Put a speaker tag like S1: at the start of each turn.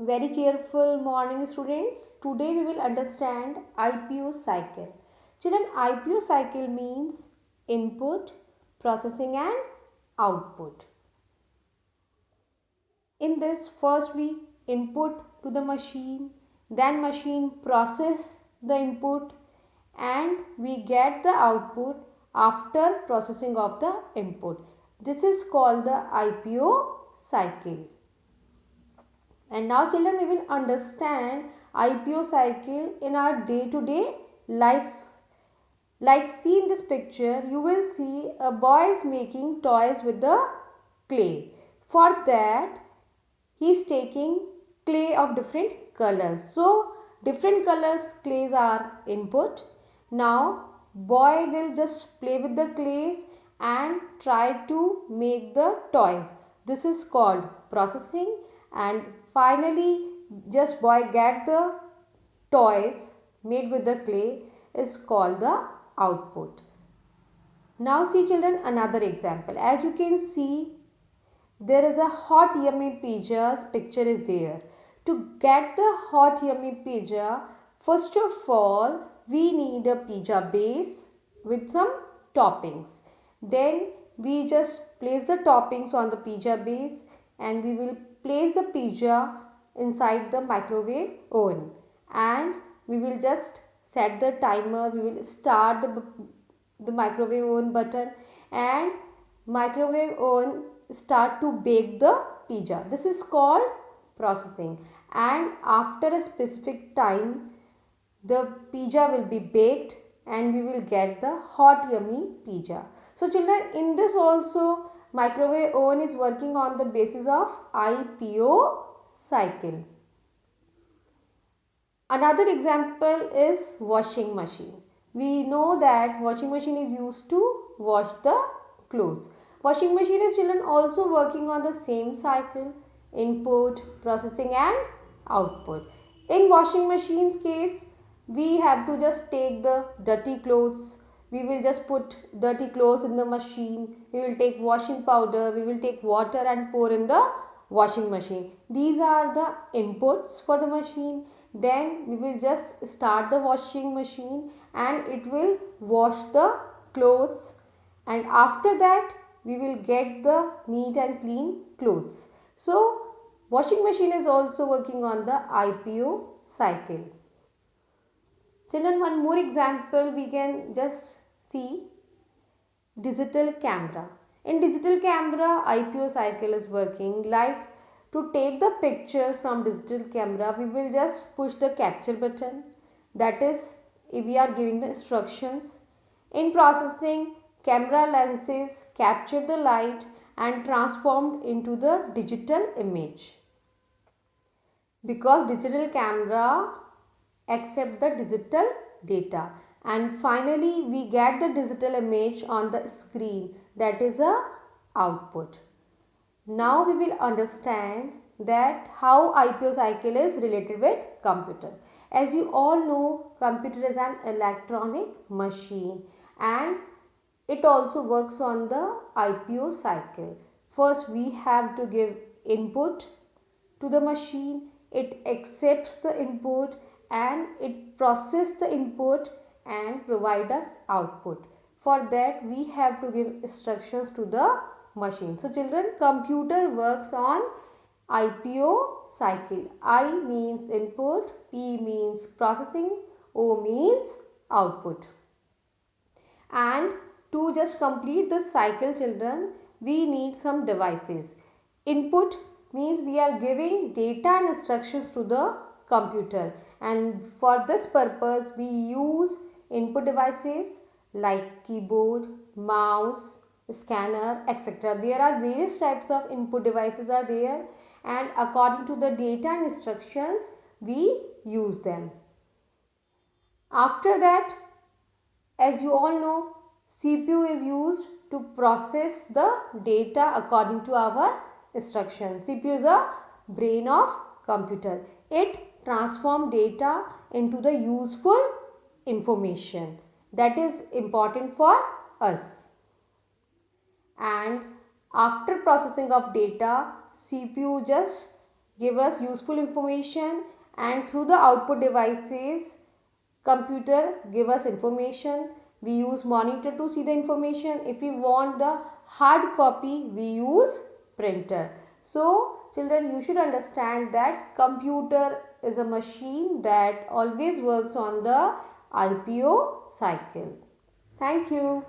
S1: Very cheerful morning, students. Today we will understand IPO cycle. Children, IPO cycle means input, processing and output. In this, first we input to the machine, then machine process the input and we get the output after processing of the input. This is called the IPO cycle. And now children, we will understand IPO cycle in our day-to-day life. Like see in this picture, you will see a boy is making toys with the clay. For that, he is taking clay of different colors. So, different colors clays are input. Now, boy will just play with the clays and try to make the toys. This is called processing, and finally just boy get the toys made with the clay is called the output. Now see children, another example. As you can see, there is a hot yummy pizza's picture is there. To get the hot yummy pizza, first of all we need a pizza base with some toppings. Then we just place the toppings on the pizza base and we will place the pizza inside the microwave oven, and we will just set the timer. We will start the microwave oven button and microwave oven start to bake the pizza. This is called processing, and after a specific time the pizza will be baked and we will get the hot yummy pizza. So children, in this also microwave oven is working on the basis of IPO cycle. Another example is washing machine. We know that washing machine is used to wash the clothes. Washing machine is children also working on the same cycle, input, processing and output. In washing machine's case, we have to just take the dirty clothes. We will just put dirty clothes in the machine. We will take washing powder. We will take water and pour in the washing machine. These are the inputs for the machine. Then we will just start the washing machine and it will wash the clothes, and after that we will get the neat and clean clothes. So washing machine is also working on the IPO cycle. Children, one more example we can just see, digital camera. In digital camera, IPO cycle is working. Like to take the pictures from digital camera, we will just push the capture button. That is, if we are giving the instructions. In processing, camera lenses capture the light and transformed into the digital image. Because digital camera accept the digital data, and finally we get the digital image on the screen, that is a output. Now we will understand that how IPO cycle is related with computer. As you all know, computer is an electronic machine and it also works on the IPO cycle. First we have to give input to the machine, it accepts the input and it processes the input and provide us output. For that we have to give instructions to the machine. So children, computer works on IPO cycle. I means input, P means processing, O means output. And to just complete this cycle children, we need some devices. Input means we are giving data and instructions to the computer, and for this purpose we use input devices like keyboard, mouse, scanner, etc. There are various types of input devices are there, and according to the data and instructions we use them. After that, as you all know, CPU is used to process the data according to our instructions. CPU is a brain of computer. It transforms data into the useful information that is important for us. And after processing of data, CPU just give us useful information, and through the output devices computer give us information. We use monitor to see the information. If we want the hard copy, we use printer. So children, you should understand that computer is a machine that always works on the IPO cycle. Thank you.